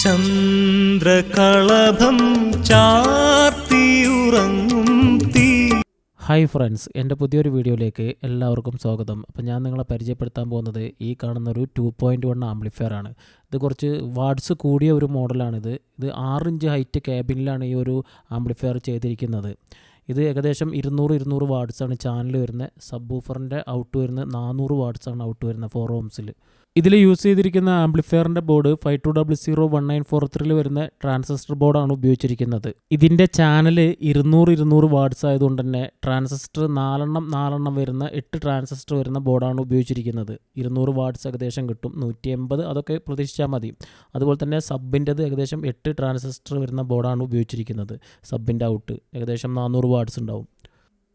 ചന്ദ്രകളഭം ചാർത്തിയുറങ്ങും തീ. Hi friends, എൻ്റെ പുതിയൊരു വീഡിയോയിലേക്ക് എല്ലാവർക്കും സ്വാഗതം. അപ്പോൾ ഞാൻ നിങ്ങളെ പരിചയപ്പെടുത്താൻ പോകുന്നത് ഈ കാണുന്ന ഒരു 2.1 ആംപ്ലിഫയർ ആണ്. ഇത് കുറച്ച് വാട്ട്സ് കൂടിയ ഒരു മോഡലാണിത്. ഇത് 6 ഇഞ്ച് ഹൈറ്റ് ക്യാബിനിലാണ് ഈ ഒരു ആംപ്ലിഫയർ ചെയ്തിരിക്കുന്നത്. ഇത് ഏകദേശം 200 വാട്ട്സാണ് ചാനൽ വരുന്നത്. സബ് വൂഫറിൻ്റെ ഔട്ട് വരുന്നത് 400 വാട്ട്സാണ് ഔട്ട് വരുന്നത് 4 ohmസിൽ. ഇതിൽ യൂസ് ചെയ്തിരിക്കുന്ന ആംപ്ലിഫയറിൻ്റെ ബോർഡ് 52001943 വരുന്ന ട്രാൻസിസ്റ്റർ ബോർഡാണ് ഉപയോഗിച്ചിരിക്കുന്നത്. ഇതിൻ്റെ ചാനൽ 200 വാട്ട്സ് ആയതുകൊണ്ട് തന്നെ ട്രാൻസിസ്റ്റർ 4 വരുന്ന 8 ട്രാൻസിസ്റ്റർ വരുന്ന ബോർഡാണ് ഉപയോഗിച്ചിരിക്കുന്നത്. 200 വാട്ട്സ് ഏകദേശം കിട്ടും. 180 അതൊക്കെ പ്രതീക്ഷിച്ചാൽ മതി. അതുപോലെ തന്നെ സബിൻ്റെത് ഏകദേശം 8 ട്രാൻസിസ്റ്റർ വരുന്ന ബോർഡാണ് ഉപയോഗിച്ചിരിക്കുന്നത്. സബിൻ്റെ ഔട്ട് ഏകദേശം 400 വാട്ട്സ് ഉണ്ടാവും.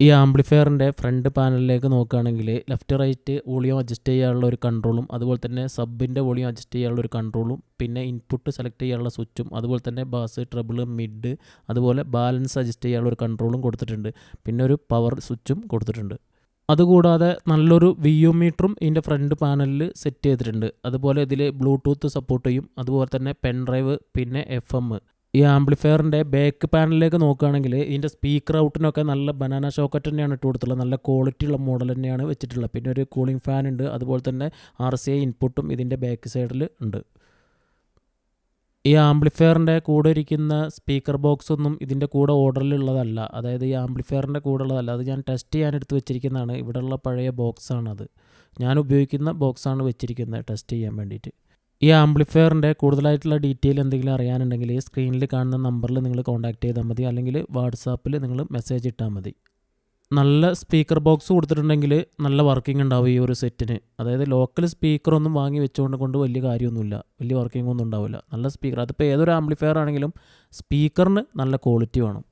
ഈ ആംപ്ലിഫയറിൻ്റെ ഫ്രണ്ട് പാനലിലേക്ക് നോക്കുകയാണെങ്കിൽ ലെഫ്റ്റ് റൈറ്റ് വോളിയം അഡ്ജസ്റ്റ് ചെയ്യാനുള്ള ഒരു കൺട്രോളും, അതുപോലെ തന്നെ സബിൻ്റെ വോളിയം അഡ്ജസ്റ്റ് ചെയ്യാനുള്ള ഒരു കൺട്രോളും, പിന്നെ ഇൻപുട്ട് സെലക്ട് ചെയ്യാനുള്ള സ്വിച്ചും, അതുപോലെ തന്നെ ബാസ്, ട്രബിൾ, മിഡ്, അതുപോലെ ബാലൻസ് അഡ്ജസ്റ്റ് ചെയ്യാനുള്ള ഒരു കൺട്രോളും കൊടുത്തിട്ടുണ്ട്. പിന്നെ ഒരു പവർ സ്വിച്ചും കൊടുത്തിട്ടുണ്ട്. അതുകൂടാതെ നല്ലൊരു VO മീറ്ററും ഇതിൻ്റെ ഫ്രണ്ട് പാനലിൽ സെറ്റ് ചെയ്തിട്ടുണ്ട്. അതുപോലെ ഇതിൽ ബ്ലൂടൂത്ത് സപ്പോർട്ട് ചെയ്യും. അതുപോലെ തന്നെ പെൻ ഡ്രൈവ്, പിന്നെ FM. ഈ ആംപ്ലിഫയറിൻ്റെ ബാക്ക് പാനലിലേക്ക് നോക്കുകയാണെങ്കിൽ ഇതിൻ്റെ സ്പീക്കർ ഔട്ടിനൊക്കെ നല്ല ബനാന ഷോക്കറ്റ് തന്നെയാണ് ഇട്ട് കൊടുത്തുള്ളത്. നല്ല ക്വാളിറ്റി ഉള്ള മോഡൽ തന്നെയാണ് വെച്ചിട്ടുള്ളത്. പിന്നെ ഒരു കൂളിംഗ് ഫാൻ ഉണ്ട്. അതുപോലെ തന്നെ RCA ഇൻപുട്ടും ഇതിൻ്റെ ബാക്ക് സൈഡിൽ ഉണ്ട്. ഈ ആംപ്ലിഫയറിൻ്റെ കൂടെ ഇരിക്കുന്ന സ്പീക്കർ ബോക്സ് ഒന്നും ഇതിൻ്റെ കൂടെ ഓർഡറിലുള്ളതല്ല. അതായത് ഈ ആംപ്ലിഫയറിൻ്റെ കൂടെ ഉള്ളതല്ല. അത് ഞാൻ ടെസ്റ്റ് ചെയ്യാൻ എടുത്ത് വെച്ചിരിക്കുന്നതാണ്. ഇവിടെയുള്ള പഴയ ബോക്സാണത്. ഞാൻ ഉപയോഗിക്കുന്ന ബോക്സാണ് വെച്ചിരിക്കുന്നത് ടെസ്റ്റ് ചെയ്യാൻ വേണ്ടിയിട്ട്. ഈ ആംപ്ലിഫയറിൻ്റെ കൂടുതലായിട്ടുള്ള ഡീറ്റെയിൽ എന്തെങ്കിലും അറിയാനുണ്ടെങ്കിൽ ഈ സ്ക്രീനിൽ കാണുന്ന നമ്പറിൽ നിങ്ങൾ കോൺടാക്ട് ചെയ്താൽ മതി. അല്ലെങ്കിൽ വാട്സാപ്പിൽ നിങ്ങൾ മെസ്സേജ് ഇട്ടാൽ മതി. നല്ല സ്പീക്കർ ബോക്സ് കൊടുത്തിട്ടുണ്ടെങ്കിൽ നല്ല വർക്കിംഗ് ഉണ്ടാവും ഈ ഒരു സെറ്റിന്. അതായത് ലോക്കൽ സ്പീക്കറൊന്നും വാങ്ങി വെച്ചുകൊണ്ട് വലിയ കാര്യമൊന്നുമില്ല, വലിയ വർക്കിംഗ് ഒന്നും ഉണ്ടാവില്ല. നല്ല സ്പീക്കർ, അതിപ്പോൾ ഏതൊരു ആംപ്ലിഫയർ ആണെങ്കിലും സ്പീക്കറിന് നല്ല ക്വാളിറ്റി വേണം.